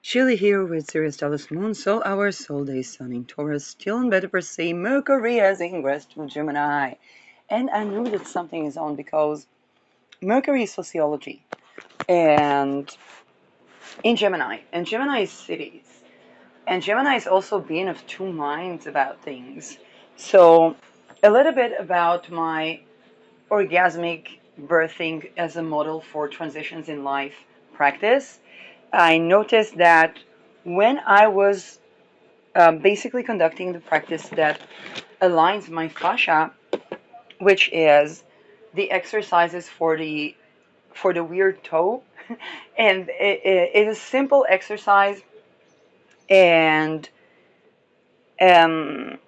Chile here with Sirius Dallas Moon, Sol Hour, Sol Day, Sun in Taurus, still in better per se, Mercury has ingressed to Gemini. And I knew that something is on because Mercury is sociology and in Gemini, and Gemini is cities. And Gemini is also being of two minds about things. So, a little bit about my orgasmic birthing as a model for transitions in life practice. I noticed that when I was basically conducting the practice that aligns my fascia, which is the exercises for the weird toe, and it is a simple exercise, and um,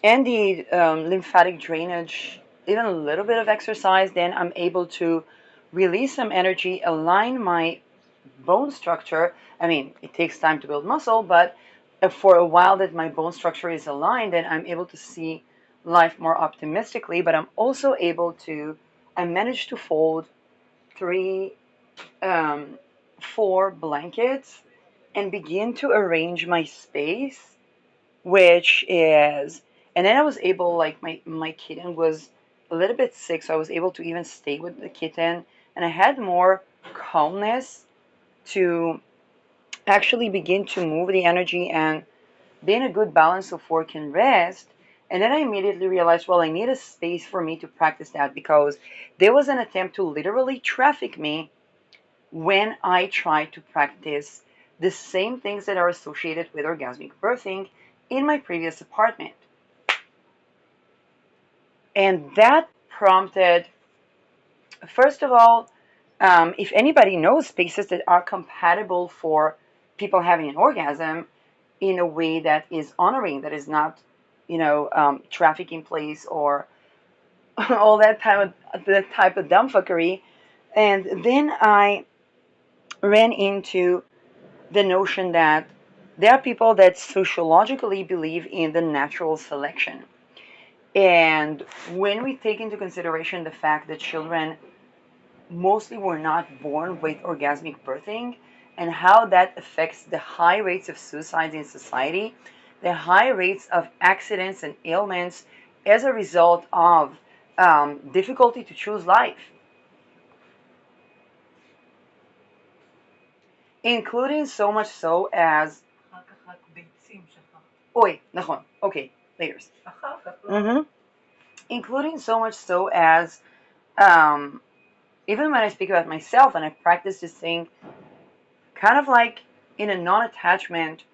and the lymphatic drainage, even a little bit of exercise, then I'm able to release some energy, align my bone structure. I mean, it takes time to build muscle, but for a while that my bone structure is aligned, then I'm able to see life more optimistically. But I'm also able to, I managed to fold three, um, four blankets and begin to arrange my space, which is, and then I was able, like my kitten was a little bit sick, so I was able to even stay with the kitten, and I had more calmness to actually begin to move the energy and be in a good balance of work and rest. And then I immediately realized, well, I need a space for me to practice that because there was an attempt to literally traffic me when I tried to practice the same things that are associated with orgasmic birthing in my previous apartment. And that prompted, first of all, if anybody knows spaces that are compatible for people having an orgasm in a way that is honoring, that is not, trafficking place or all that type of dumbfuckery. And then I ran into the notion that there are people that sociologically believe in the natural selection. And when we take into consideration the fact that children mostly were not born with orgasmic birthing and how that affects the high rates of suicides in society, the high rates of accidents and ailments as a result of difficulty to choose life, including so much so as, Oi, נכון, okay, layers. Mm-hmm. Including so much so as, um, even when I speak about myself and I practice this thing kind of like in a non-attachment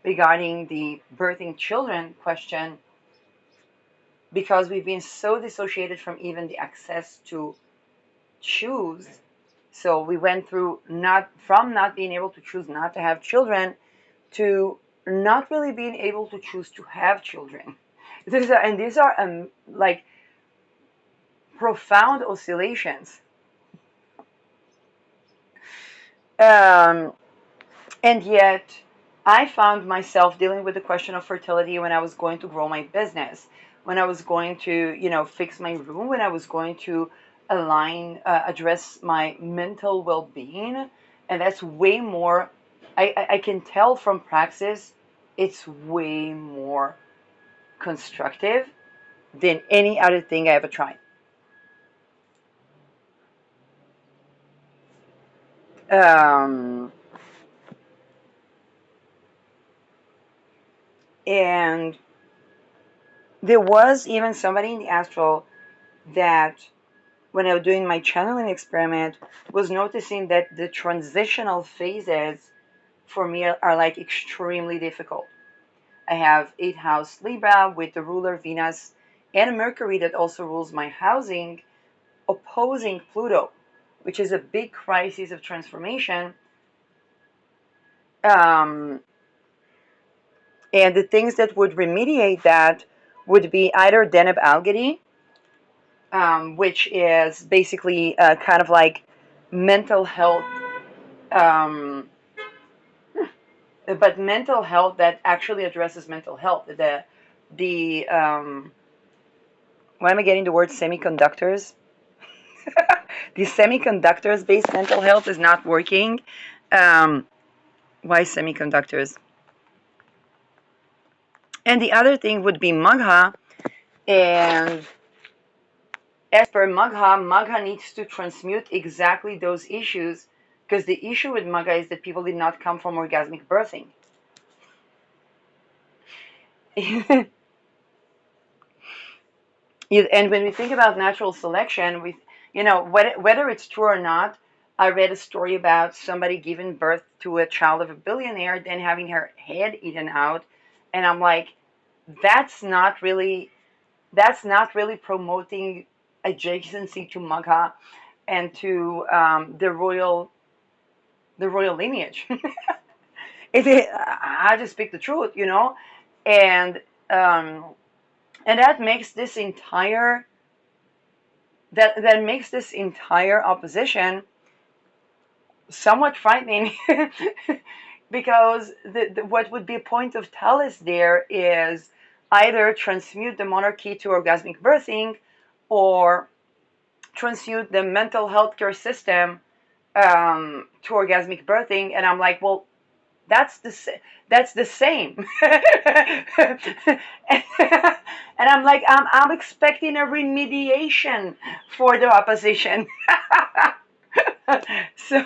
regarding the birthing children question, because we've been so dissociated from even the access to choose. So we went through not being able to choose not to have children to not really being able to choose to have children. These are like profound oscillations. Um, and yet, I found myself dealing with the question of fertility when I was going to grow my business, when I was going to, fix my room, when I was going to address my mental well-being. And that's way more, I can tell from praxis, it's way more constructive than any other thing I ever tried. Um, and there was even somebody in the astral that, when I was doing my channeling experiment, was noticing that the transitional phases for me are like extremely difficult. I have 8th house Libra with the ruler Venus and Mercury that also rules my housing, opposing Pluto, which is a big crisis of transformation. Um, and the things that would remediate that would be either Deneb Algedy, which is basically kind of like mental health, um, but mental health that actually addresses mental health. The why am I getting the word semiconductors? The semiconductors based mental health is not working. Um, Why semiconductors? And the other thing would be Magha. And as per Magha, Magha needs to transmute exactly those issues, because the issue with Magha is that people did not come from orgasmic birthing. And when we think about natural selection, whether it's true or not, I read a story about somebody giving birth to a child of a billionaire, then having her head eaten out, and I'm like, that's not really promoting adjacency to Magha and to the royal lineage. I just speak the truth, and um, and that makes this entire opposition somewhat frightening. Because what would be a point of Thales there is either transmute the monarchy to orgasmic birthing, or transmute the mental health care system to orgasmic birthing. And I'm like, well, that's the same. and I'm like, I'm expecting a remediation for the opposition. So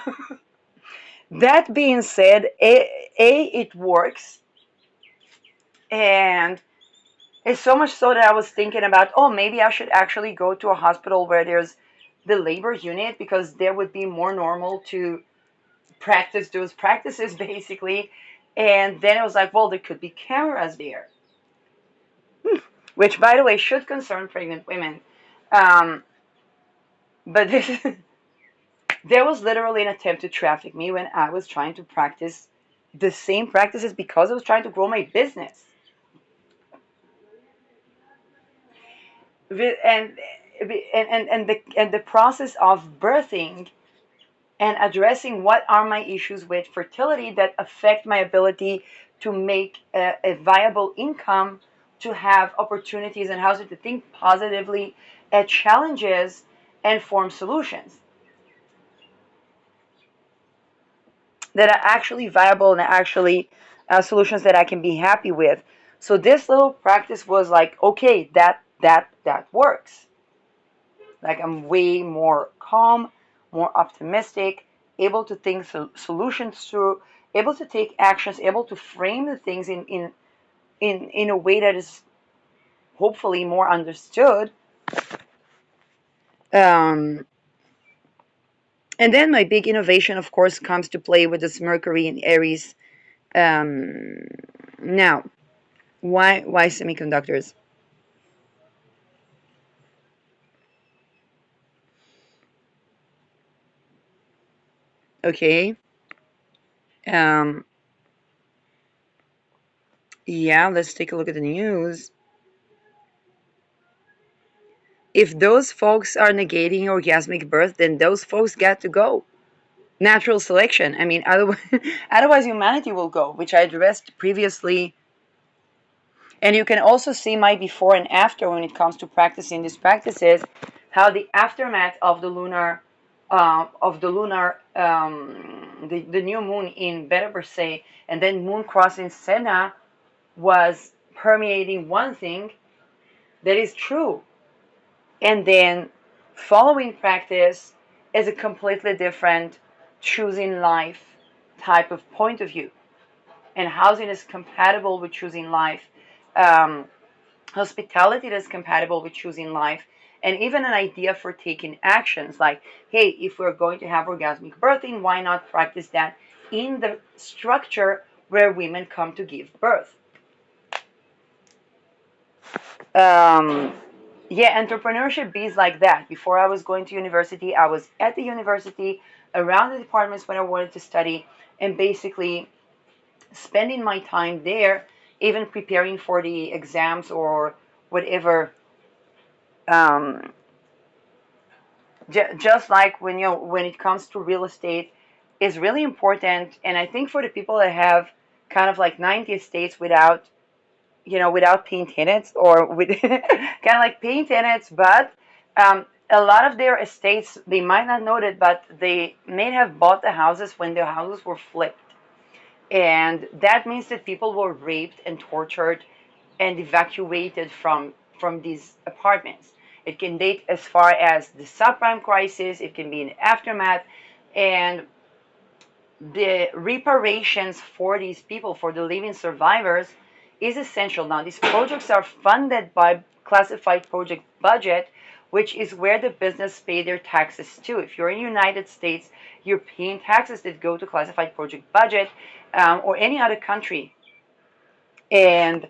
that being said, it works, and it's so much so that I was thinking about, oh, maybe I should actually go to a hospital where there's the labor unit, because there would be more normal to practice those practices, basically. And then it was like, well, there could be cameras there, which, by the way, should concern pregnant women. Um, but there was literally an attempt to traffic me when I was trying to practice the same practices, because I was trying to grow my business. And the process of birthing and addressing what are my issues with fertility that affect my ability to make a viable income, to have opportunities, and how to think positively at challenges and form solutions that are actually viable, and actually solutions that I can be happy with. So this little practice was like, okay, that works. Like, I'm way more calm, more optimistic, able to think solutions through, able to take actions, able to frame the things in a way that is hopefully more understood. Um, and then my big innovation, of course, comes to play with this Mercury and Aries. Um, Now, why semiconductors? Okay. Um, yeah, let's take a look at the news. If those folks are negating orgasmic birth, then those folks got to go. Natural selection. I mean, otherwise, otherwise humanity will go, which I addressed previously. And you can also see my before and after when it comes to practicing these practices, how the aftermath of the new moon in Beta Persei, and then moon crossing Senna, was permeating one thing that is true, and then following practice is a completely different choosing life type of point of view. And housing is compatible with choosing life. Um, Hospitality is compatible with choosing life. And even an idea for taking actions like, hey, if we're going to have orgasmic birthing, why not practice that in the structure where women come to give birth? Um, Yeah, entrepreneurship is like that. Before I was going to university, I was at the university, around the departments when I wanted to study, and basically spending my time there, even preparing for the exams or whatever. Um, just like when it comes to real estate, is really important. And I think for the people that have kind of like 90 estates without paying tenants, or with kind of like paying tenants, but a lot of their estates, they might not know it, but they may have bought the houses when the houses were flipped. And that means that people were raped and tortured and evacuated from these apartments. It can date as far as the subprime crisis, it can be an aftermath, and the reparations for these people, for the living survivors, is essential. Now, these projects are funded by classified project budget, which is where the business pay their taxes to. If you're in the United States, you're paying taxes that go to classified project budget, or any other country. And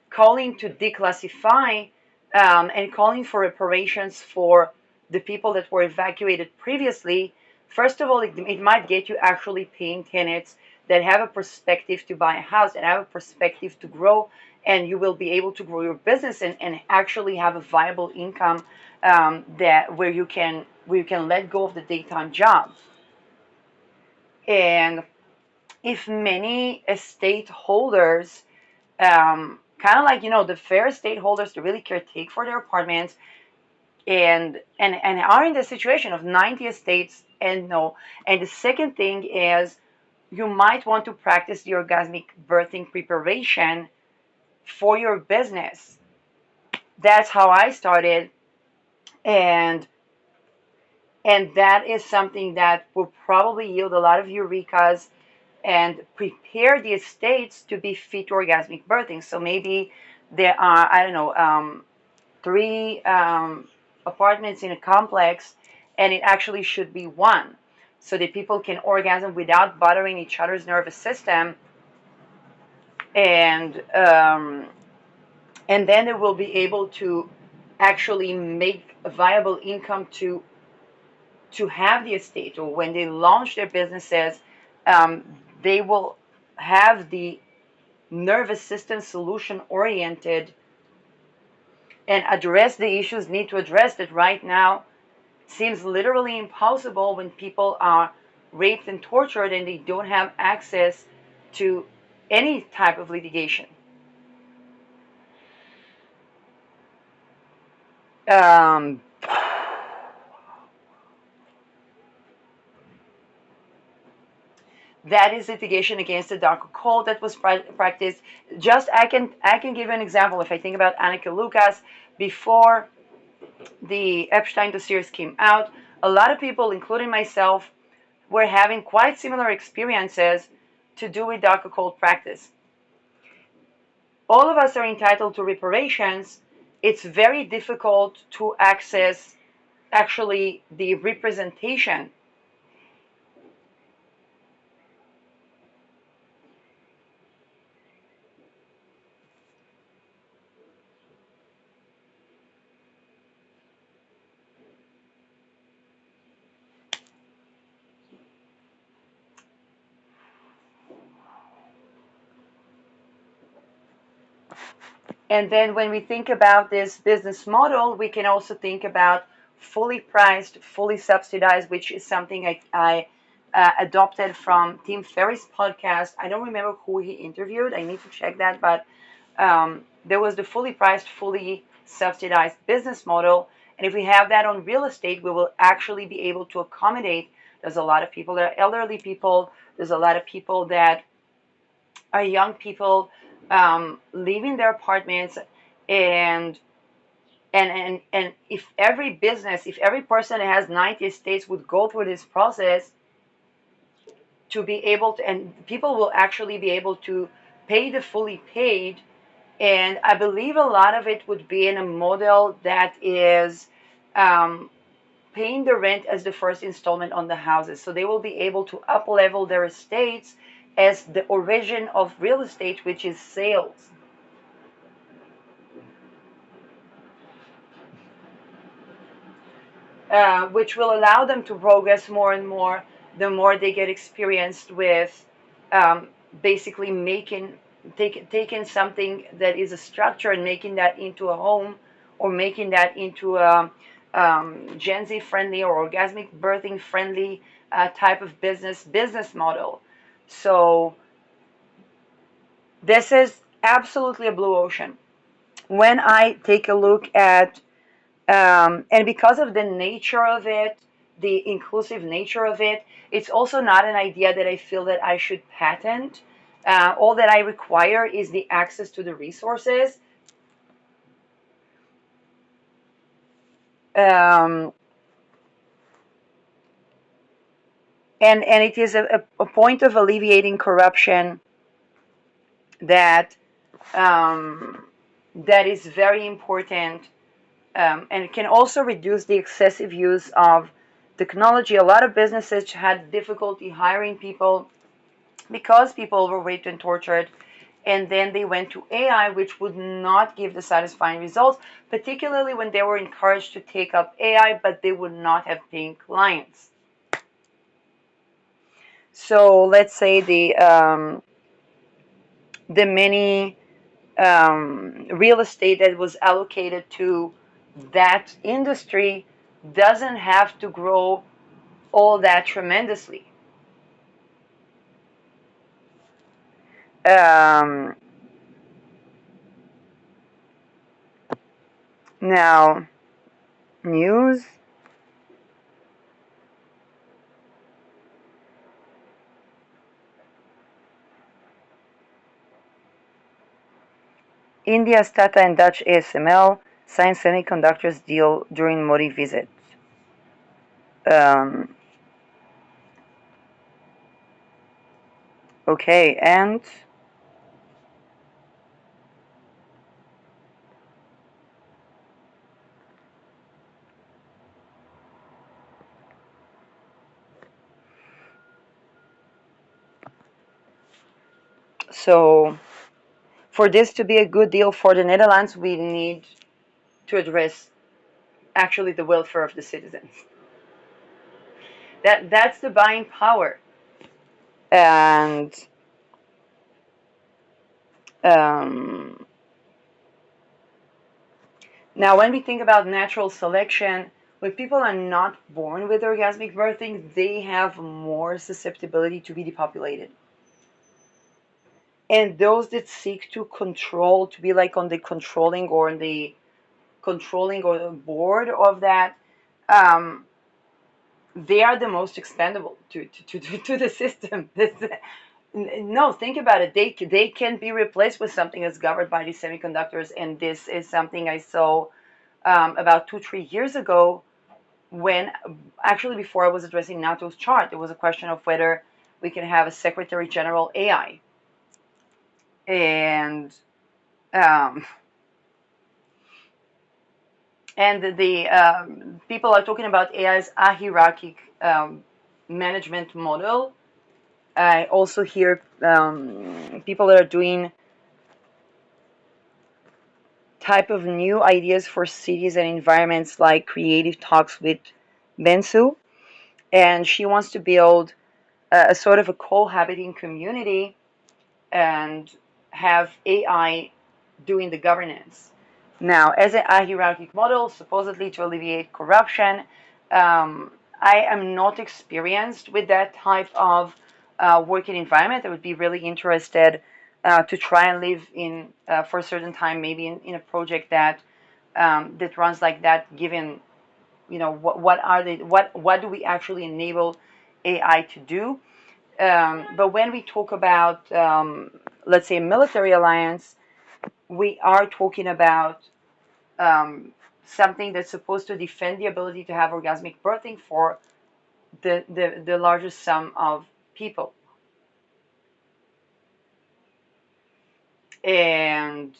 calling to declassify, and calling for reparations for the people that were evacuated previously, first of all, it might get you actually paying tenants that have a perspective to buy a house and have a perspective to grow, and you will be able to grow your business and actually have a viable income, that where you can let go of the daytime job. And if many estate holders, kind of like, the fair estate holders to really caretake for their apartments, and are in the situation of 90 estates, and no. And the second thing is, you might want to practice the orgasmic birthing preparation for your business. That's how I started, and that is something that will probably yield a lot of eurekas and prepare the estates to be fit to orgasmic birthing. So maybe there are, I don't know, three apartments in a complex, and it actually should be one, so that people can orgasm without bothering each other's nervous system, and and then they will be able to actually make a viable income to have the estate, or when they launch their businesses, um, they will have the nervous system solution oriented and address the issues need to address that right now seems literally impossible when people are raped and tortured and they don't have access to any type of litigation. Um, that is litigation against the dark occult that was practiced. Just I can give you an example. If I think about Anneke Lucas, before the Epstein dossiers came out, a lot of people, including myself, were having quite similar experiences to do with dark occult practice. All of us are entitled to reparations. It's very difficult to access actually the representation. And then when we think about this business model, we can also think about fully priced, fully subsidized, which is something I adopted from Tim Ferriss' podcast. I don't remember who he interviewed. I need to check that, but there was the fully priced, fully subsidized business model. And if we have that on real estate, we will actually be able to accommodate. There's a lot of people that are elderly people. There's a lot of people that are young people, leaving their apartments, and if every business, if every person that has 90 estates would go through this process to be able to, and people will actually be able to pay the fully paid. And I believe a lot of it would be in a model that is, um, paying the rent as the first installment on the houses. So they will be able to up level their estates as the origin of real estate, which is sales. Which will allow them to progress more and more the more they get experienced with, um, basically taking something that is a structure and making that into a home, or making that into a, Gen Z friendly or orgasmic birthing friendly type of business model. So this is absolutely a blue ocean. When I take a look at, and because of the nature of it, the inclusive nature of it, it's also not an idea that I feel that I should patent. All that I require is the access to the resources. Um, and it is a point of alleviating corruption that um, that is very important, and it can also reduce the excessive use of technology. A lot of businesses had difficulty hiring people because people were raped and tortured, and then they went to AI, which would not give the satisfying results, particularly when they were encouraged to take up AI, but they would not have paying clients. So let's say the many real estate that was allocated to that industry doesn't have to grow all that tremendously. Um, Now, news. India's Tata and Dutch ASML signed semiconductors deal during Modi visit. Um, okay, and so for this to be a good deal for the Netherlands, we need to address actually the welfare of the citizens. That's the buying power. And um, now, when we think about natural selection, when people are not born with orgasmic birthing, they have more susceptibility to be depopulated. And those that seek to control, to be like on the controlling or on the controlling or the board of that, um, they are the most expendable to the system. No, think about it. They can be replaced with something that's governed by these semiconductors, and this is something I saw about 2 3 years ago when actually before I was addressing NATO's chart, there was a question of whether we can have a Secretary General AI, and um, the people are talking about AI's ahierarchic management model. I also hear people that are doing type of new ideas for cities and environments like creative talks with Bensu, and she wants to build a sort of a cohabiting community and have AI doing the governance. Now, as a hierarchic model, supposedly to alleviate corruption, I am not experienced with that type of working environment. I would be really interested to try and live in for a certain time, maybe in a project that runs like that. Given what are they, what do we actually enable AI to do? But when we talk about, let's say, a military alliance, we are talking about something that's supposed to defend the ability to have orgasmic birthing for the largest sum of people. And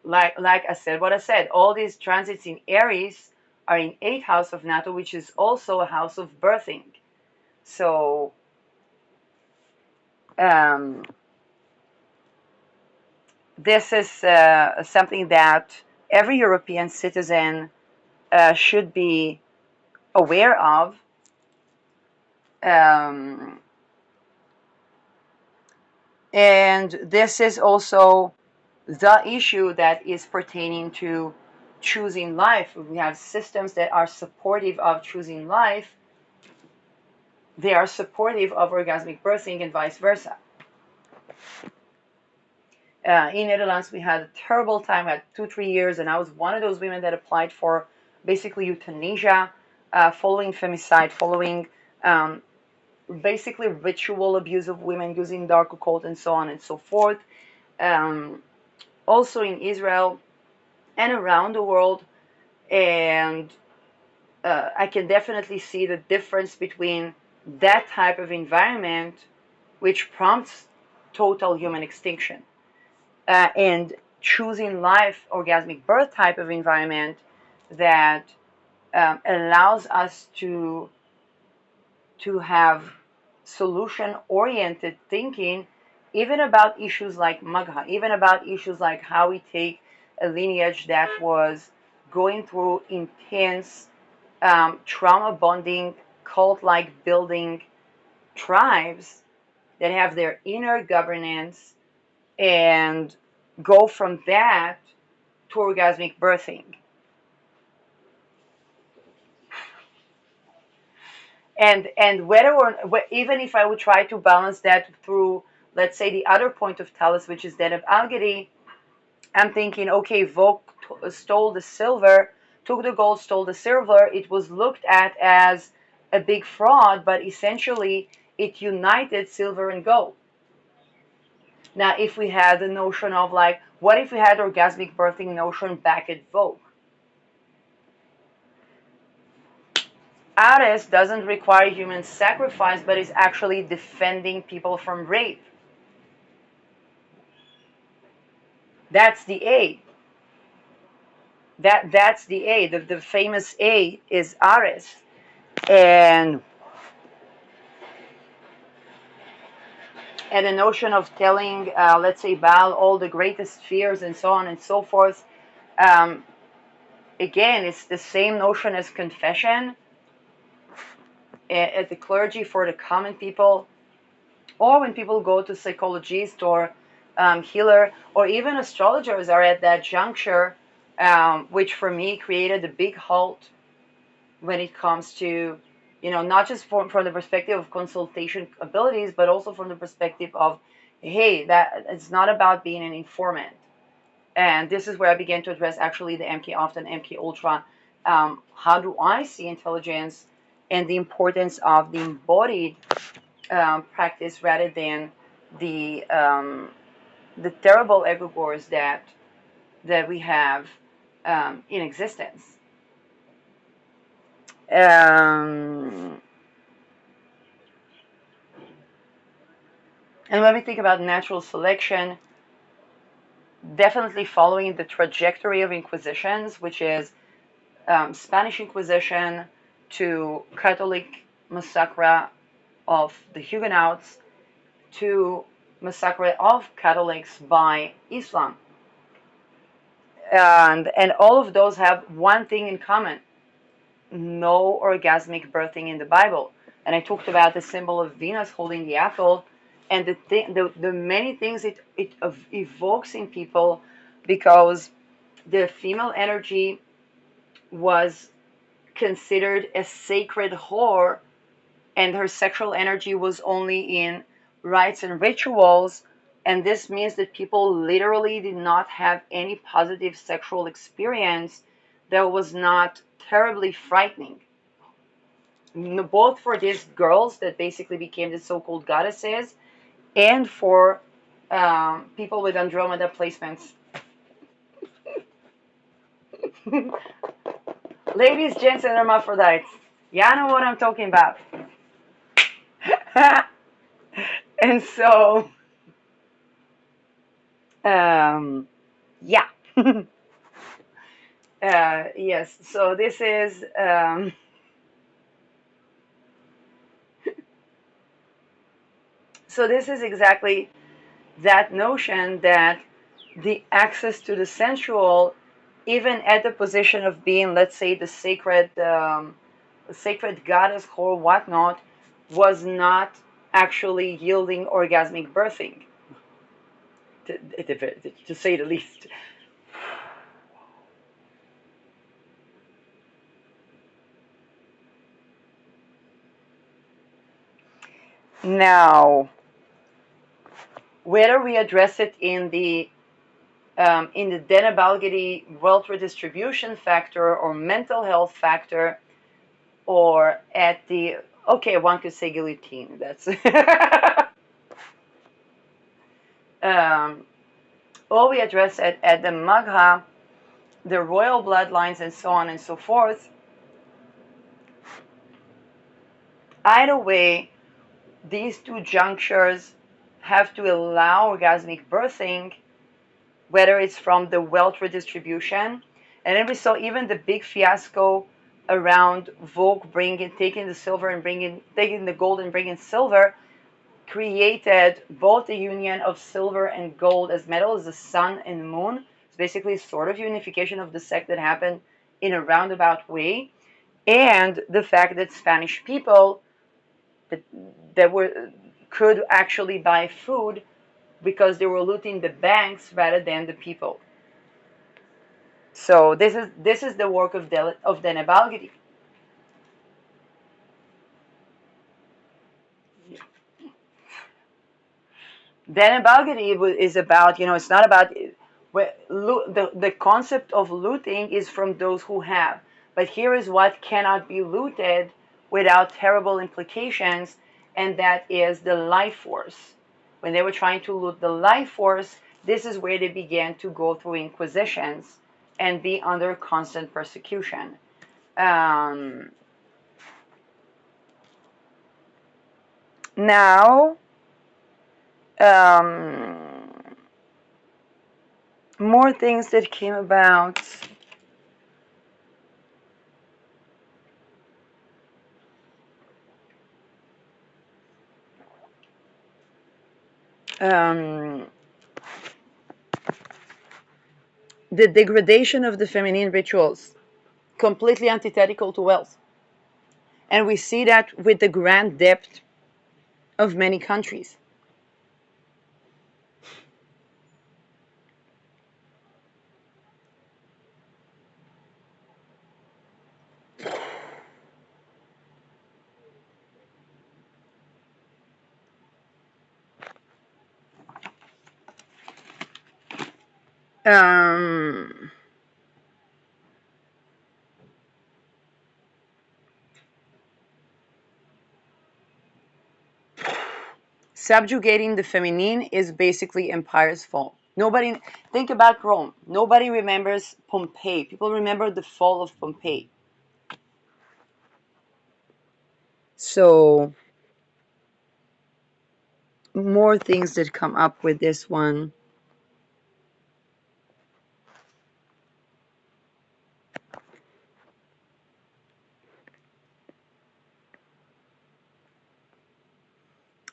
like I said, what I said, all these transits in Aries are in 8th house of NATO, which is also a house of birthing. So um, this is something that every European citizen should be aware of. Um, and this is also the issue that is pertaining to choosing life. We have systems that are supportive of choosing life. They are supportive of orgasmic birthing and vice versa. In Netherlands, we had a terrible time. We had 2 3 years, and I was one of those women that applied for basically euthanasia, following femicide, following basically ritual abuse of women using dark occult and so on and so forth. Um, Also in Israel and around the world, and I can definitely see the difference between that type of environment, which prompts total human extinction, and choosing life, orgasmic birth type of environment that allows us to have solution-oriented thinking, even about issues like magha, even about issues like how we take a lineage that was going through intense trauma bonding, cult-like building tribes that have their inner governance, and go from that to orgasmic birthing. And whether or even if I would try to balance that through, let's say, the other point of Talis, which is that of Algedy, I'm thinking, okay, Vogue stole the silver, took the gold, stole the silver. It was looked at as a big fraud, but essentially it united silver and gold. Now, if we had the notion of like, what if we had orgasmic birthing notion back at Vogue? Ares doesn't require human sacrifice, but is actually defending people from rape. That's the A. That's the A. The famous A is Ares. And the notion of telling, let's say, Baal all the greatest fears and so on and so forth, um, again, it's the same notion as confession at the clergy for the common people, or when people go to psychologist or healer, or even astrologers are at that juncture, which for me created a big halt when it comes to, not just from the perspective of consultation abilities, but also from the perspective of, hey, that it's not about being an informant. And this is where I began to address actually the MK Opt and MK Ultra. How do I see intelligence and the importance of the embodied practice rather than the terrible egregores that we have in existence. And when we think about natural selection, definitely following the trajectory of inquisitions, which is Spanish Inquisition to Catholic massacre of the Huguenots to massacre of Catholics by Islam. And all of those have one thing in common: no orgasmic birthing in the Bible. And I talked about the symbol of Venus holding the apple, and the many things it evokes in people, because the female energy was considered a sacred whore, and her sexual energy was only in rites and rituals. And this means that people literally did not have any positive sexual experience that was not terribly frightening, both for these girls that basically became the so-called goddesses, and for people with Andromeda placements. Ladies, gents, and hermaphrodites, y'all know what I'm talking about. And so, yeah. Yes, so this is exactly that notion that the access to the sensual, even at the position of being, let's say, the sacred goddess or whatnot, was not actually yielding orgasmic birthing, to say the least. Now, whether we address it in the Deneb-Algedy wealth redistribution factor or mental health factor, or at the Okay, one could say guillotine. That's um, all we address at the Magha, the royal bloodlines and so on and so forth. Either way, these two junctures have to allow orgasmic birthing, whether it's from the wealth redistribution. And then we saw even the big fiasco around Vogue taking the silver and taking the gold and bringing silver, created both the union of silver and gold as metal as the sun and moon. It's basically sort of unification of the sect that happened in a roundabout way, and the fact that Spanish people that, that were could actually buy food because they were looting the banks rather than the people. So this is the work of Denebalgiri. Denebalgiri is about, it's not about the concept of looting is from those who have, but here is what cannot be looted without terrible implications, and that is the life force. When they were trying to loot the life force, this is where they began to go through inquisitions and be under constant persecution. Um, now, um, more things that came about. Um, the degradation of the feminine rituals, completely antithetical to wealth. And we see that with the grand depth of many countries. Um, Subjugating the feminine is basically empire's fault. Nobody, think about Rome. Nobody remembers Pompeii. People remember the fall of Pompeii. So, more things that come up with this one.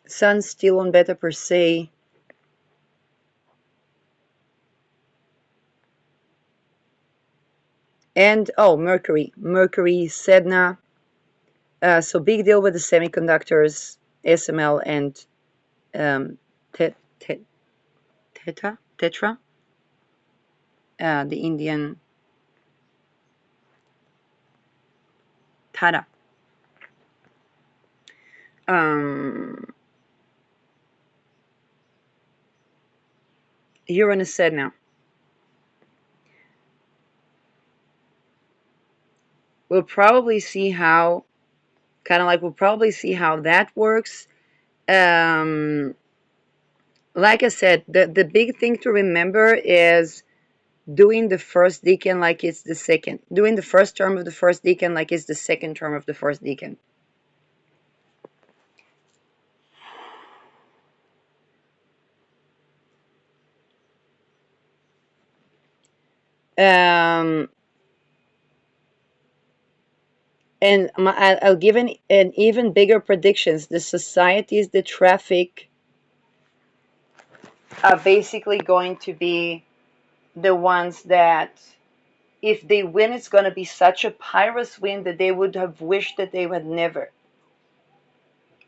Sun still on beta per se. And, oh, Mercury, Sedna. So big deal with the semiconductors, SML and te- te- Tetra, the Indian Tata. Uranus said now. We'll probably see how, we'll probably see how that works. Um, like I said, the big thing to remember is doing the first decan like it's the second, doing the first term of the first decan like it's the second term of the first decan. Um, and I'll give an even bigger predictions. The societies that traffic are basically going to be the ones that, if they win, it's going to be such a pyrrhus win that they would have wished that they had never.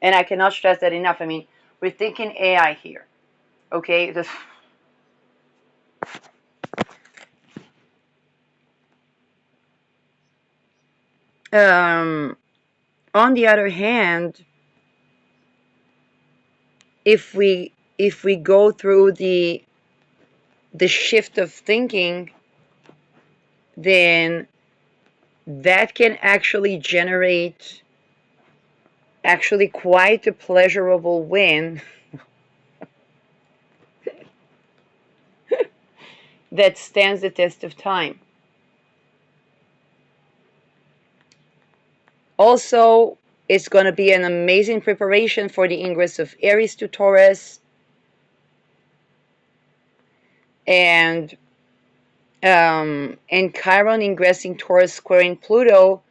And I cannot stress that enough. I mean, we're thinking AI here, okay? Um, on the other hand, if we go through the shift of thinking, then that can actually generate actually quite a pleasurable win that stands the test of time. Also, it's going to be an amazing preparation for the ingress of Aries to Taurus, and Chiron ingressing Taurus squaring Pluto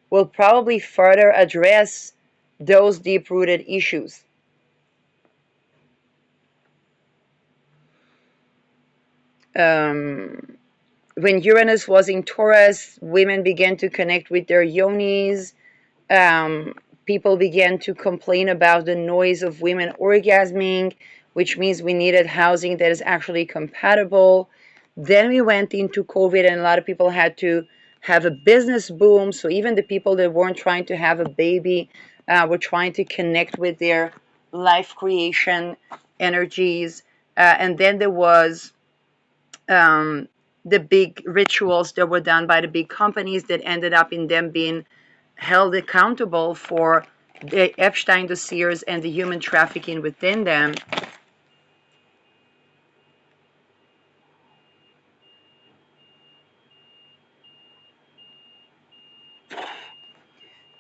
will probably further address those deep-rooted issues. When Uranus was in Taurus, women began to connect with their yonis. Um, People began to complain about the noise of women orgasming, which means we needed housing that is actually compatible. Then we went into COVID, and a lot of people had to have a business boom. So even the people that weren't trying to have a baby were trying to connect with their life creation energies. And then there was um, the big rituals that were done by the big companies that ended up in them being held accountable for the Epstein dossiers and the human trafficking within them.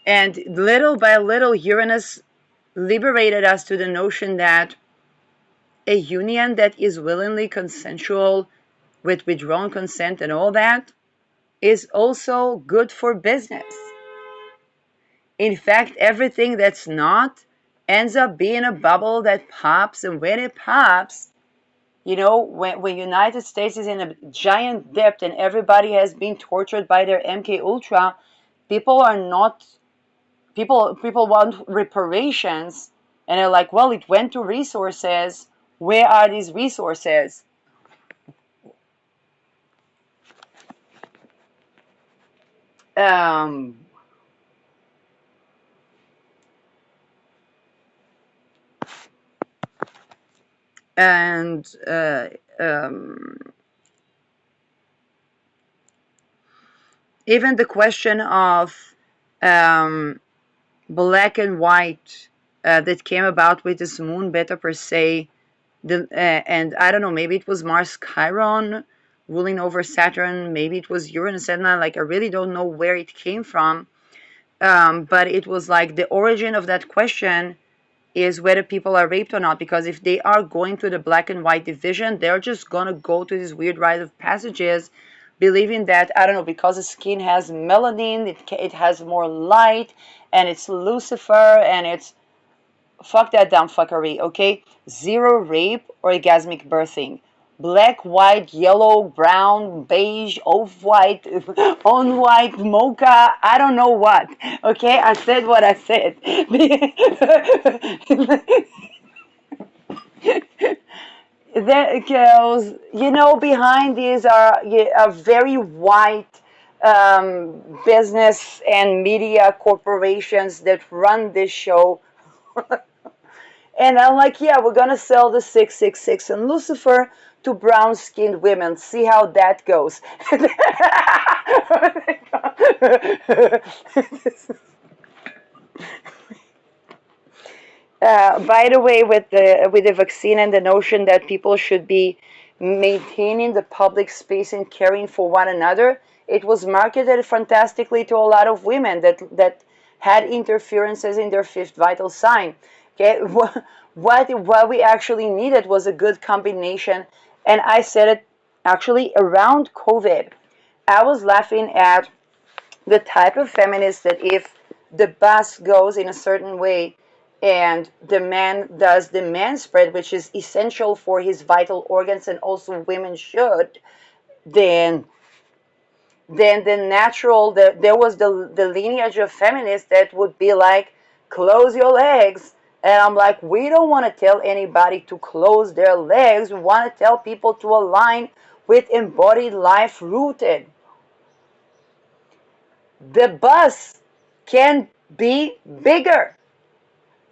And little by little, Uranus liberated us to the notion that a union that is willingly consensual with withdrawn consent and all that is also good for business. In fact, everything that's not ends up being a bubble that pops, and when it pops, when United States is in a giant debt and everybody has been tortured by their MK Ultra, people are not people want reparations, and they're like, well, it went to resources. Where are these resources? Um, and even the question of um, black and white that came about with this moon beta per se, and I don't know, maybe it was Mars Chiron ruling over Saturn, maybe it was Uranus and like I really don't know where it came from, but it was like the origin of that question is whether people are raped or not, because if they are going to the black and white division, they're just gonna go to these weird rite of passages believing that, I don't know, because the skin has melanin, it has more light, and it's Lucifer, and it's fuck that dumb fuckery, okay? Zero rape, orgasmic birthing. Black, white, yellow, brown, beige, off-white, on-white, mocha, I don't know what. Okay, I said what I said. There goes, behind these are very white business and media corporations that run this show. And I'm like, yeah, we're gonna sell the 666 and Lucifer to brown-skinned women. See how that goes. By the way, with the vaccine and the notion that people should be maintaining the public space and caring for one another, it was marketed fantastically to a lot of women that had interferences in their fifth vital sign. Okay, what we actually needed was a good combination, and I said it actually around COVID. I was laughing at the type of feminist that if the bus goes in a certain way and the man does the man spread, which is essential for his vital organs and also women should, then there was the lineage of feminists that would be like, close your legs. And I'm like, we don't want to tell anybody to close their legs. We want to tell people to align with embodied life rooted. The bus can be bigger.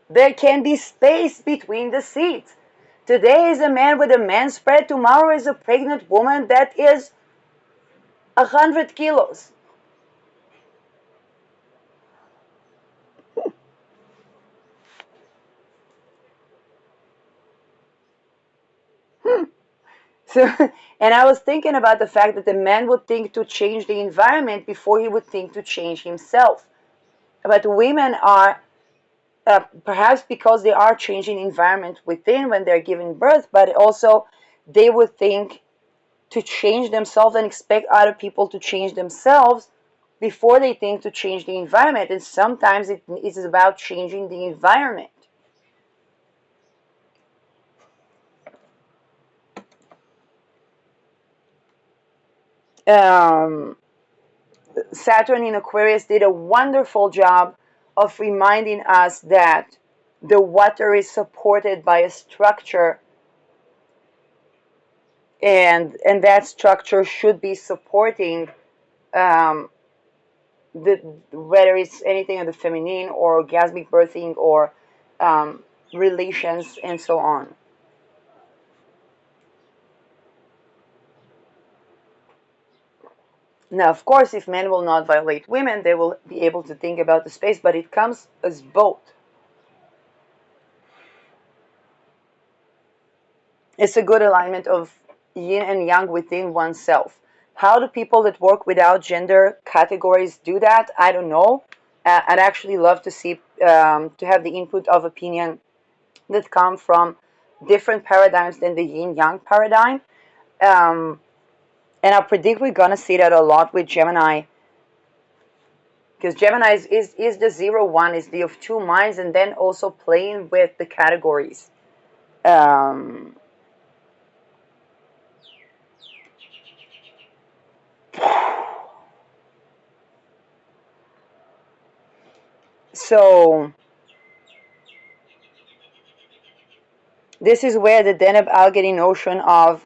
There can be space between the seats. Today is a man with a man spread. Tomorrow is a pregnant woman that is 100 kilos. So, and I was thinking about the fact that the man would think to change the environment before he would think to change himself. But women are, perhaps because they are changing environment within when they're giving birth, but also they would think to change themselves and expect other people to change themselves before they think to change the environment. And sometimes it is about changing the environment. Um, Saturn in Aquarius did a wonderful job of reminding us that the water is supported by a structure, and that structure should be supporting um, the whether it's anything of the feminine or orgasmic birthing or um, relations and so on. Now, of course, if men will not violate women, they will be able to think about the space, but it comes as both. It's a good alignment of yin and yang within oneself. How do people that work without gender categories do that? I don't know. I'd actually love to see to have the input of opinion that come from different paradigms than the yin yang paradigm. Um, and I predict we're gonna see that a lot with Gemini, because Gemini is the 0 1, is the of two minds, and then also playing with the categories. Um, so this is where the Deneb Algety notion of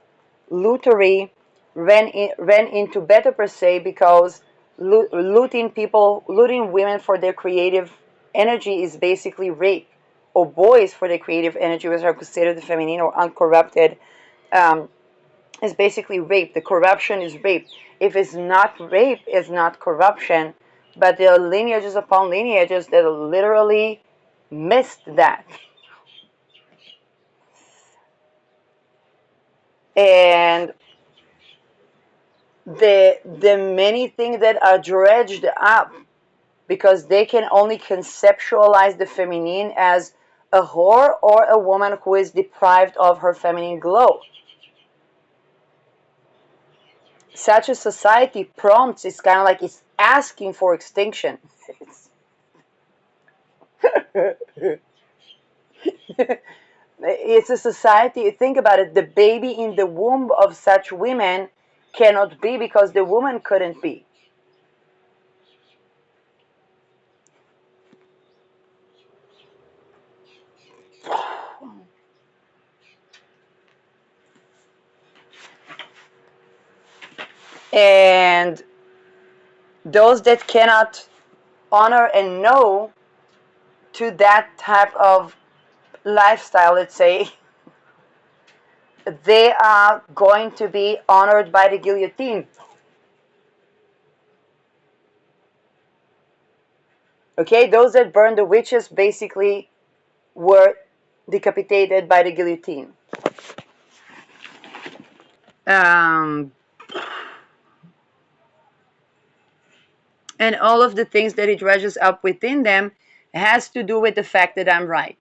lootery ran into better per se, because looting people, looting women for their creative energy is basically rape, or boys for their creative energy, which are considered the feminine or uncorrupted, um, is basically rape. The corruption is rape. If it's not rape, it's not corruption. But there are lineages upon lineages that literally missed that. And the many things that are dredged up because they can only conceptualize the feminine as a whore or a woman who is deprived of her feminine glow. Such a society prompts, it's kind of like it's asking for extinction. It's a society, think about it, the baby in the womb of such women cannot be because the woman couldn't be. And those that cannot honor and know to that type of lifestyle, let's say, they are going to be honored by the guillotine. Okay, those that burned the witches basically were decapitated by the guillotine. Um, and all of the things that it dredges up within them has to do with the fact that I'm right.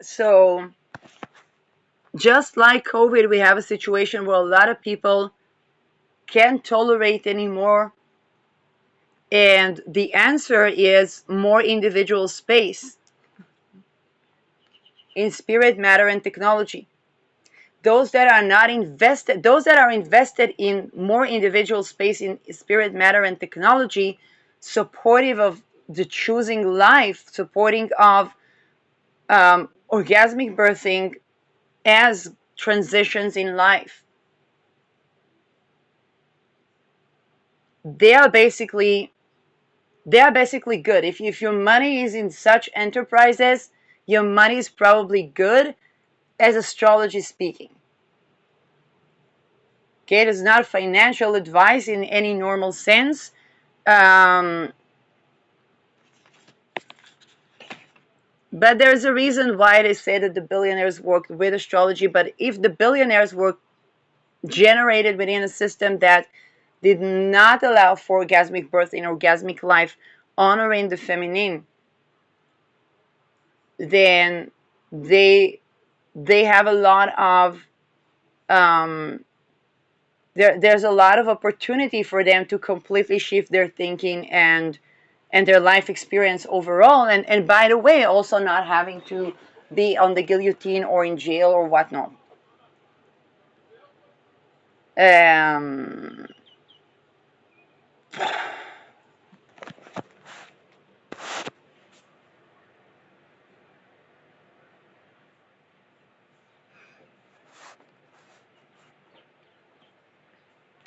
So, just like COVID, we have a situation where a lot of people can't tolerate anymore. And the answer is more individual space in spirit, matter, and technology. Those that are not invested, those that are invested in more individual space in spirit, matter, and technology, supportive of the choosing life, supporting of orgasmic birthing as transitions in life. They are basically They are basically good. If your money is in such enterprises, your money is probably good, as astrology speaking. Okay, it is not financial advice in any normal sense. Um, but there's a reason why they say that the billionaires worked with astrology. But if the billionaires were generated within a system that did not allow for orgasmic birth in orgasmic life, honoring the feminine, then they have a lot of there's a lot of opportunity for them to completely shift their thinking and their life experience overall. And by the way, also not having to be on the guillotine or in jail or whatnot. Um,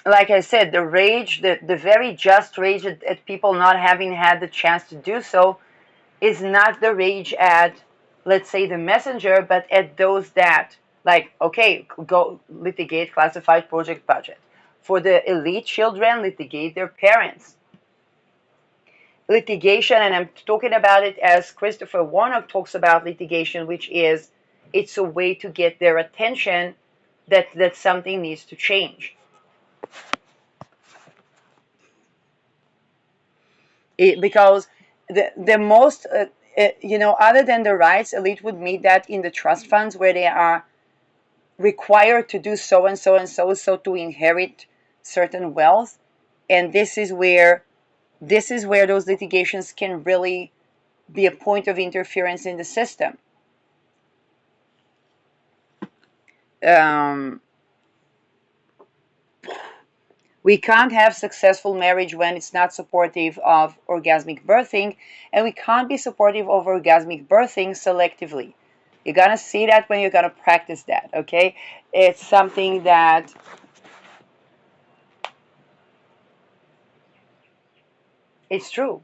like I said, the rage, the very just rage at people not having had the chance to do so, is not the rage at, let's say, the messenger, but at those that, like, okay, go litigate classified project budget. For the elite children, litigate their parents. Litigation, and I'm talking about it as Christopher Warnock talks about litigation, which is it's a way to get their attention that something needs to change. Because the most, other than the rights, elite would meet that in the trust funds where they are required to do so and so and so so to inherit certain wealth, and this is where those litigations can really be a point of interference in the system. Um, we can't have successful marriage when it's not supportive of orgasmic birthing, and we can't be supportive of orgasmic birthing selectively. You're gonna see that when you're gonna practice that, okay? It's something that it's true.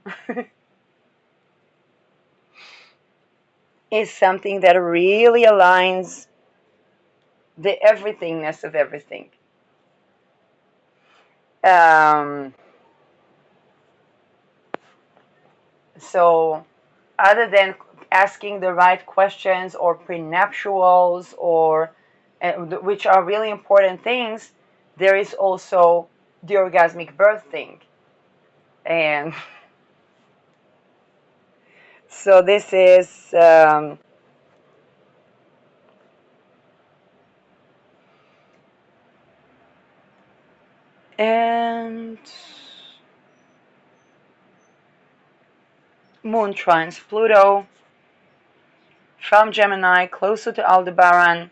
It's something that really aligns the everythingness of everything. Um, so other than asking the right questions or prenuptials or which are really important things, there is also the orgasmic birth thing. And so this is and Moon trines Pluto from Gemini closer to Aldebaran,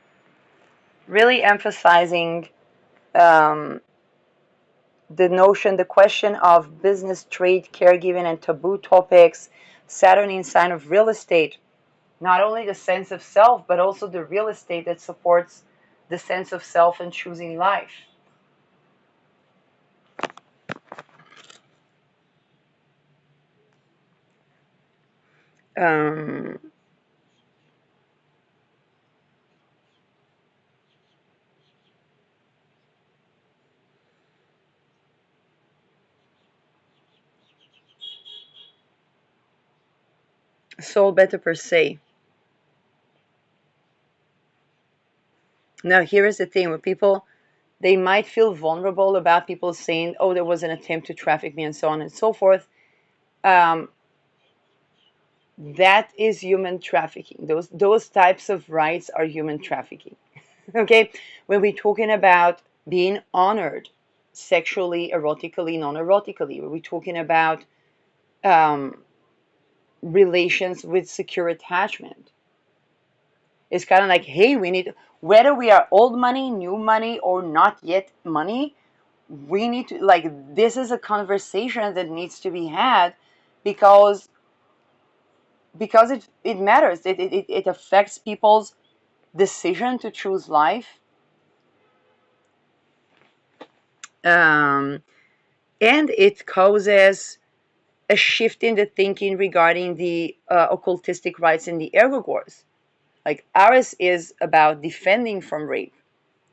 really emphasizing um, the question of business, trade, caregiving, and taboo topics. Saturn in sign of real estate, not only the sense of self, but also the real estate that supports the sense of self and choosing life. Um, Soul beta per se. Now, here is the thing with people, they might feel vulnerable about people saying, oh, there was an attempt to traffic me and so on and so forth. Um, that is human trafficking. Those types of rights are human trafficking. Okay, when we're talking about being honored sexually, erotically, non-erotically, when we're talking about um, relations with secure attachment, it's kind of like, hey, we need, whether we are old money, new money, or not yet money, we need to, like, this is a conversation that needs to be had because it matters. It affects people's decision to choose life. Um, and it causes a shift in the thinking regarding the occultistic rites in the egregores. Like ours is about defending from rape,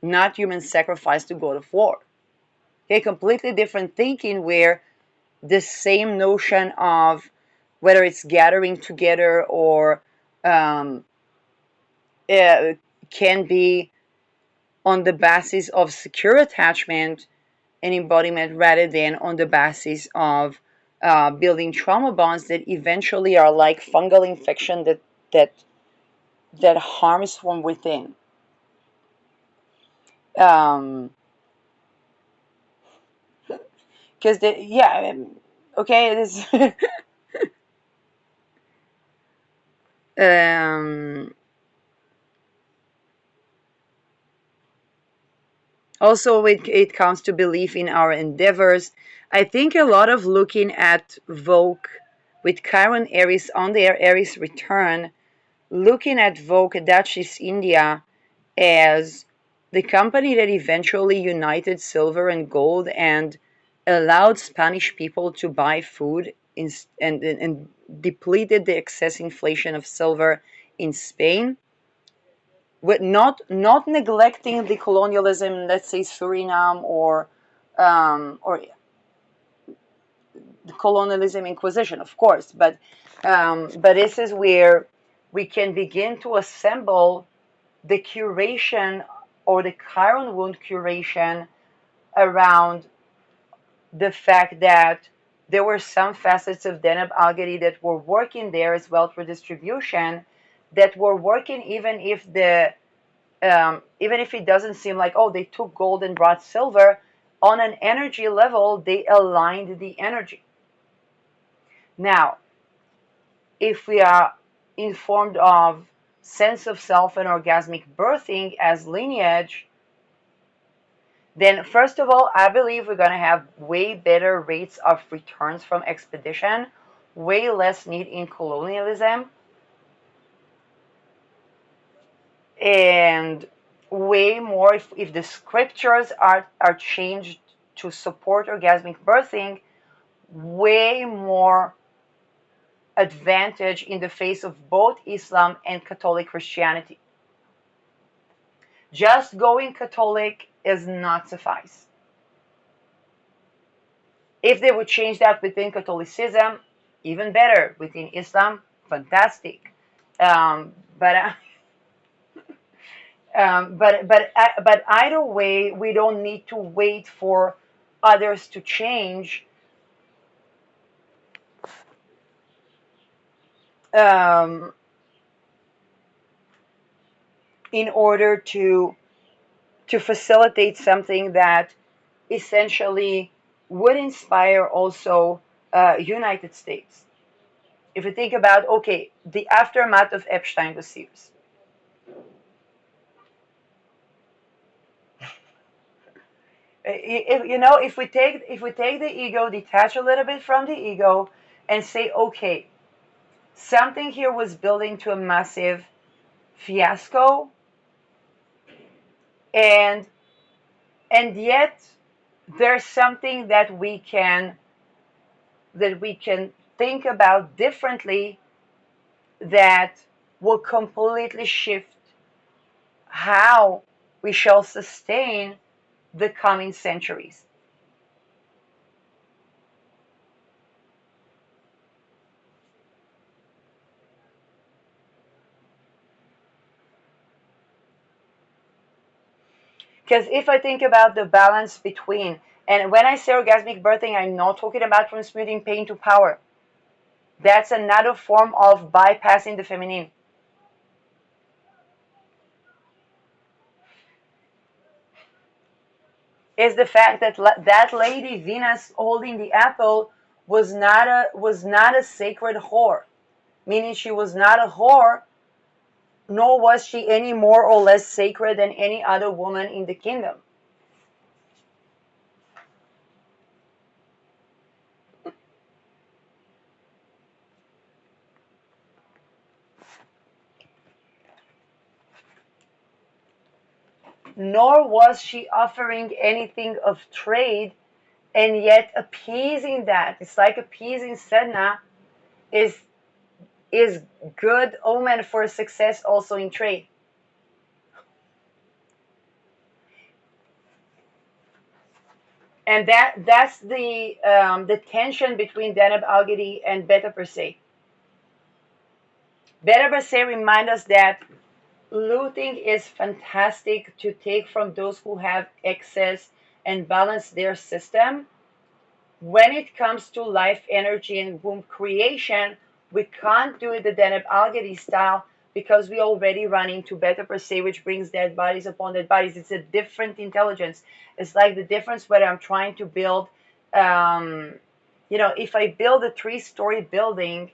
not human sacrifice to go to war. Okay, completely different thinking where the same notion of whether it's gathering together or um, uh, can be on the basis of secure attachment and embodiment rather than on the basis of building trauma bonds that eventually are like fungal infection that that harms from within. Um, because yeah, okay, it is. um, Also, it comes to belief in our endeavors. I think a lot of looking at Vogue with Chiron Aries on their Aries return, looking at Vogue Dutchess India as the company that eventually united silver and gold and allowed Spanish people to buy food and depleted the excess inflation of silver in Spain, with not neglecting the colonialism, let's say Suriname or the colonialism Inquisition, of course, but this is where we can begin to assemble the curation or the Chiron wound curation around the fact that there were some facets of Deneb Algety that were working there as well for distribution, that were working even if it doesn't seem like, oh, they took gold and brought silver, on an energy level, they aligned the energy. Now, if we are informed of sense of self and orgasmic birthing as lineage, then first of all, I believe we're going to have way better rates of returns from expedition, way less need in colonialism, and way more if the scriptures are changed to support orgasmic birthing, way more advantage in the face of both Islam and Catholic Christianity. Just going Catholic is not suffice. If they would change that within Catholicism, even better. Within Islam, fantastic. Um, but but either way, we don't need to wait for others to change um, in order to facilitate something that essentially would inspire also United States. If you think about, okay, the aftermath of Epstein dossiers, if we take the ego, detach a little bit from the ego, and say, okay, something here was building to a massive fiasco, and yet there's something that we can think about differently that will completely shift how we shall sustain the coming centuries. Because if I think about the balance between, and when I say orgasmic birthing, I'm not talking about transmuting pain to power. That's another form of bypassing the feminine. Is the fact that that lady Venus holding the apple was not a sacred whore, meaning she was not a whore, nor was she any more or less sacred than any other woman in the kingdom. Nor was she offering anything of trade And yet appeasing that, it's like appeasing Sedna, is is good omen for success also in trade. And that's the tension between Deneb Algedy and Beta per se. Beta per se remind us that looting is fantastic to take from those who have excess and balance their system. When it comes to life energy and womb creation, we can't do it the Deneb Algedy style because we already run into Beta per se, which brings dead bodies upon dead bodies. It's a different intelligence. It's like the difference whether I'm trying to build, um, if I build a 3-story building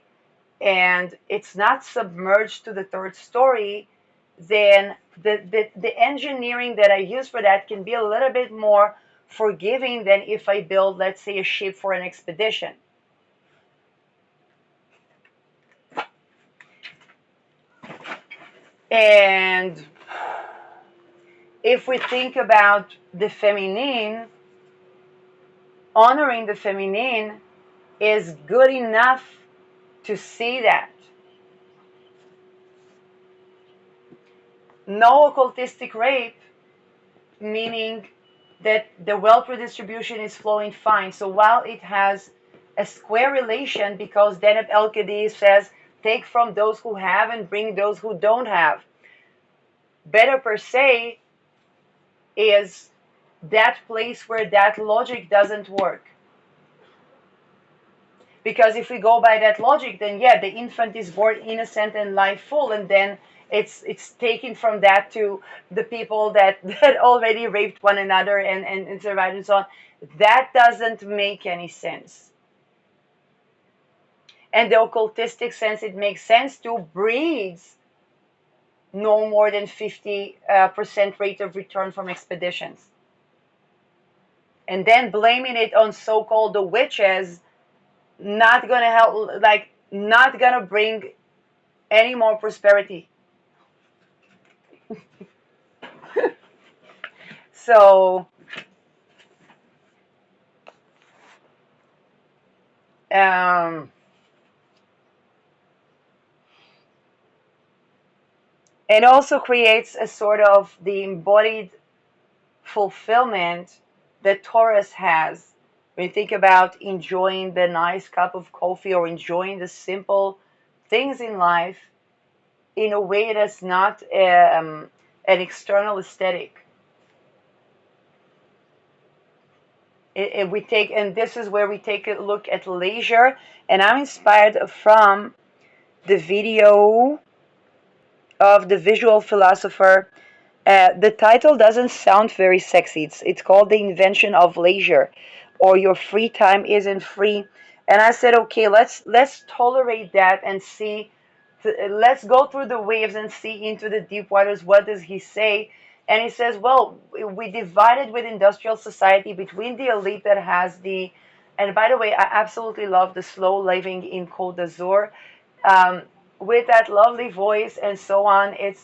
and it's not submerged to the third story, then the engineering that I use for that can be a little bit more forgiving than if I build, let's say, a ship for an expedition. And if we think about the feminine, honoring the feminine is good enough to see that. No occultistic rape, meaning that the wealth redistribution is flowing fine. So while it has a square relation, because Deneb Elkedi says, take from those who have and bring those who don't have. Better per se is that place where that logic doesn't work. Because if we go by that logic, then yeah, the infant is born innocent and life full, and then it's taken from that to the people that already raped one another and survived and so on. That doesn't make any sense. And the occultistic sense, it makes sense to breeds no more than 50% rate of return from expeditions. And then blaming it on so-called the witches, not gonna help, like not gonna bring any more prosperity. So um, it also creates a sort of the embodied fulfillment that Taurus has. When you think about enjoying the nice cup of coffee or enjoying the simple things in life in a way that's not an external aesthetic. We take, and this is where we take a look at leisure, and I'm inspired from the video of the visual philosopher. The title doesn't sound very sexy. It's called The Invention of Leisure, or Your Free Time Isn't Free. And I said, okay, let's tolerate that and see. Let's go through the waves and see into the deep waters. What does he say? And he says, well, we divided with industrial society between the elite that has the, and by the way, I absolutely love the slow living in Côte d'Azur, um, with that lovely voice and so on. It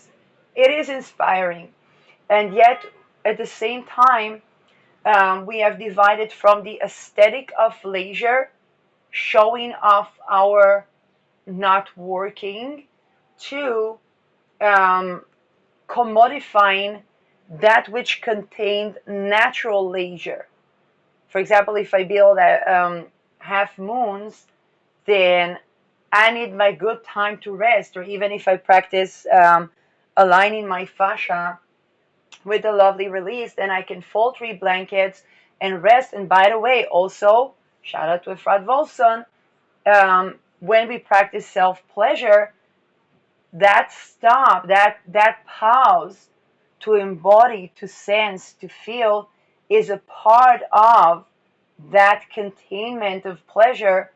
is inspiring, and yet at the same time, we have divided from the aesthetic of leisure, showing off our not working, to um, commodifying that which contained natural leisure. For example, if I build half moons, then I need my good time to rest, or even if I practice aligning my fascia with a lovely release, then I can fold 3 blankets and rest. And by the way, also, shout out to Efrat Volson, when we practice self-pleasure, that stop, that pause to embody, to sense, to feel is a part of that containment of pleasure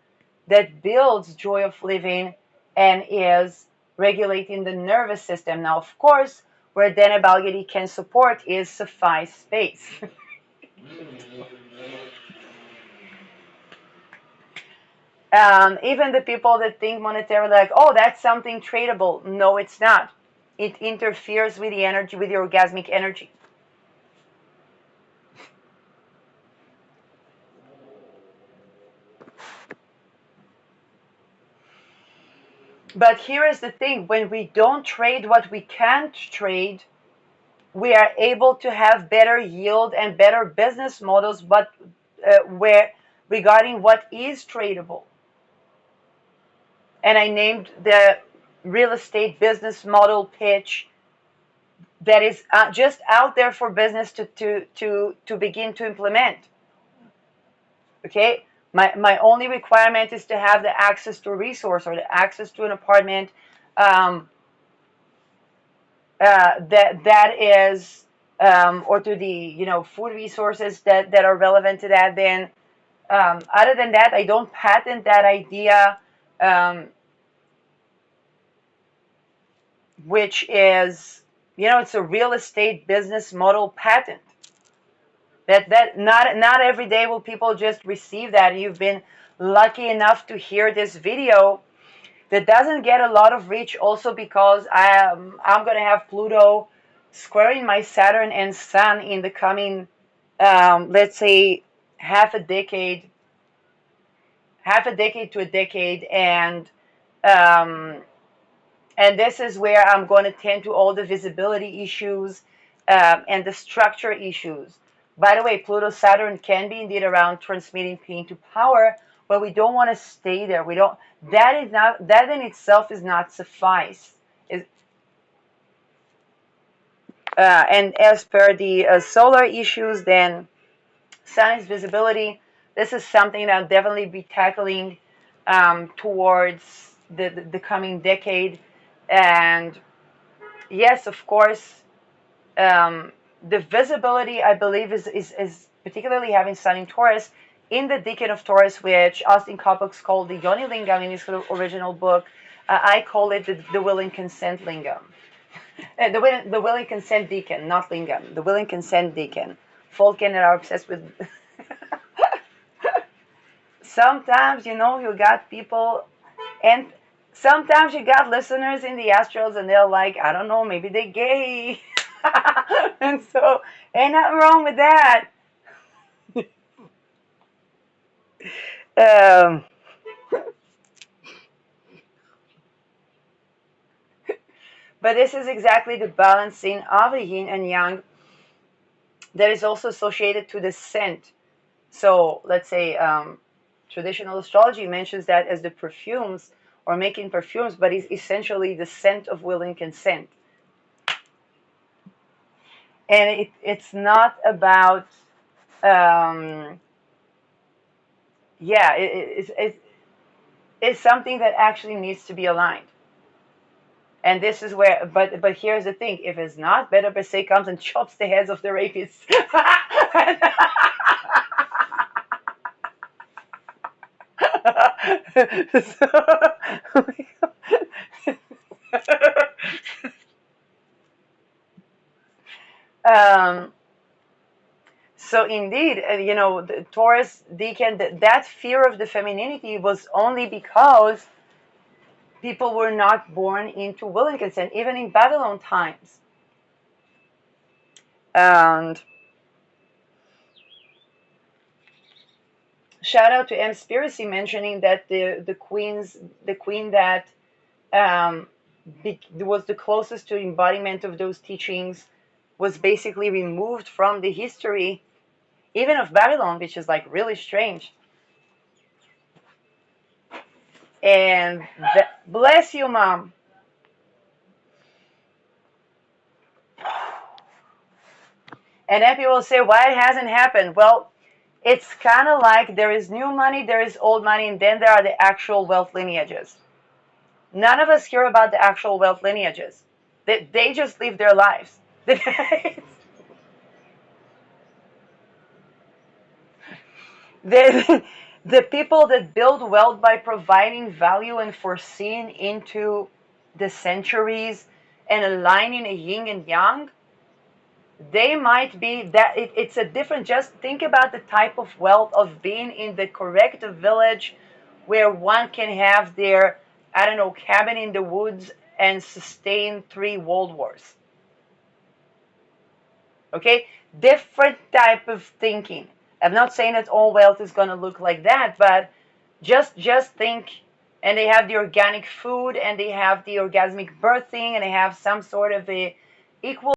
that builds joy of living and is regulating the nervous system. Now, of course, where Dana Balgadi can support is suffice space. Even the people that think monetarily, like, oh, that's something tradable. No, it's not. It interferes with the energy, with the orgasmic energy. But here is the thing: when we don't trade what we can't trade, we are able to have better yield and better business models, but where regarding what is tradable. And I named the real estate business model pitch that is just out there for business to begin to implement. Okay, my only requirement is to have the access to a resource or the access to an apartment, that is, or to the food resources that are relevant to that. Then other than that, I don't patent that idea, which is, it's a real estate business model patent. That not every day will people just receive that. You've been lucky enough to hear this video that doesn't get a lot of reach, also because I'm gonna have Pluto squaring my Saturn and Sun in the coming, let's say, half a decade to a decade, um, and this is where I'm going to tend to all the visibility issues, and the structure issues. By the way, Pluto Saturn can be indeed around transmitting pain to power, but we don't want to stay there. We don't. That in itself is not suffice. Is And as per the solar issues, then Sun is visibility. This is something that I'll definitely be tackling towards the coming decade. And yes, of course, um, the visibility, I believe, is particularly having Sun in Taurus, in the Decan of Taurus, which Austin Coppox called the Yoni Lingam in his original book. I call it the willing consent lingam. The willing consent deacon, not lingam. The willing consent deacon. Folken that are obsessed with. Sometimes, you got people, and sometimes you got listeners in the astrals, and they're like, I don't know, maybe they're gay. And so, ain't nothing wrong with that. Um, but this is exactly the balancing of the yin and yang that is also associated to the scent. So, let's say, traditional astrology mentions that as the perfumes, or making perfumes, but it's essentially the scent of will and consent. And it's not about, yeah, it's something that actually needs to be aligned. And this is where, but here's the thing: if it's not, Better per se comes and chops the heads of the rapists. um, so indeed, the Taurus Decan, that fear of the femininity was only because people were not born into will and consent, even in Babylon times. And shout out to M. Spiracy mentioning that the queen that was the closest to embodiment of those teachings was basically removed from the history, even of Babylon, which is like really strange. And bless you, Mom. And then people say, why it hasn't happened? Well, it's kind of like there is new money, there is old money, and then there are the actual wealth lineages. None of us hear about the actual wealth lineages. They just live their lives. the, the people that build wealth by providing value and foreseeing into the centuries and aligning a yin and yang, they might be that it's a different. Just think about the type of wealth of being in the correct village where one can have their, I don't know, cabin in the woods and sustain 3 world wars. Okay, different type of thinking. I'm not saying that all wealth is going to look like that, but just think and they have the organic food, and they have the orgasmic birthing, and they have some sort of a equal